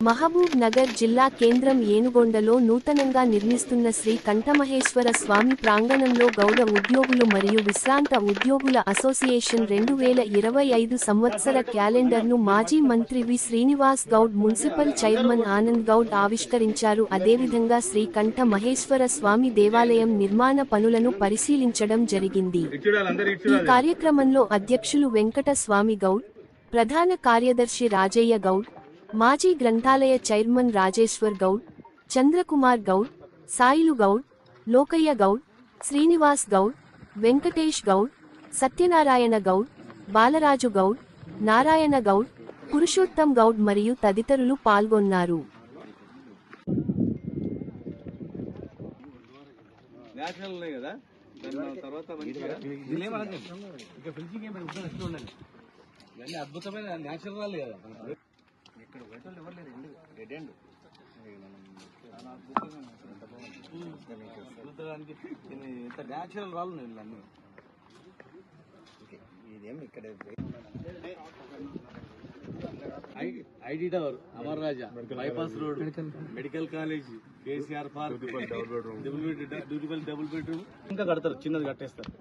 మహబూబ్ నగర్ జిల్లా కేంద్రం ఏనుగొండలో నూతనంగా నిర్మిస్తున్న శ్రీ కంఠమహేశ్వర స్వామి ప్రాంగణంలో గౌడ ఉద్యోగులు మరియు విశ్రాంత ఉద్యోగుల అసోసియేషన్ 2025 సంవత్సర క్యాలెండర్ను మాజీ మంత్రి వి శ్రీనివాస్ గౌడ్ మున్సిపల్ చైర్మన్ ఆనంద్ గౌడ్ ఆవిష్కరించారు. అదేవిధంగా శ్రీ కంఠ మహేశ్వర స్వామి దేవాలయం నిర్మాణ పనులను పరిశీలించడం జరిగింది. ఈ కార్యక్రమంలో అధ్యక్షులు వెంకట స్వామి గౌడ్, ప్రధాన కార్యదర్శి రాజయ్య గౌడ్, మాజీ గ్రంథాలయ చైర్మన్ రాజేశ్వర్ గౌడ్, చంద్రకుమార్ గౌడ్, సాయిలు గౌడ్, లోకయ్య గౌడ్, శ్రీనివాస్ గౌడ్, వెంకటేష్ గౌడ్, సత్యనారాయణ గౌడ్, బాలరాజు గౌడ్, నారాయణ గౌడ్, పురుషోత్తం గౌడ్ మరియు తదితరులు పాల్గొన్నారు. అద్భుతమైన న్యాచురల్ కదా ఇక్కడ వేటలు ఎవరు లేరు, డెడ్ ఎండ్ ఎంత న్యాచురల్ రాళ్ళు నేను అన్నీ. ఇదేం ఇక్కడ IT tower, Amar Raja, bypass road, medical college, KCR park, double bedroom ఇంకా కడతారు, చిన్నది కట్టేస్తారు.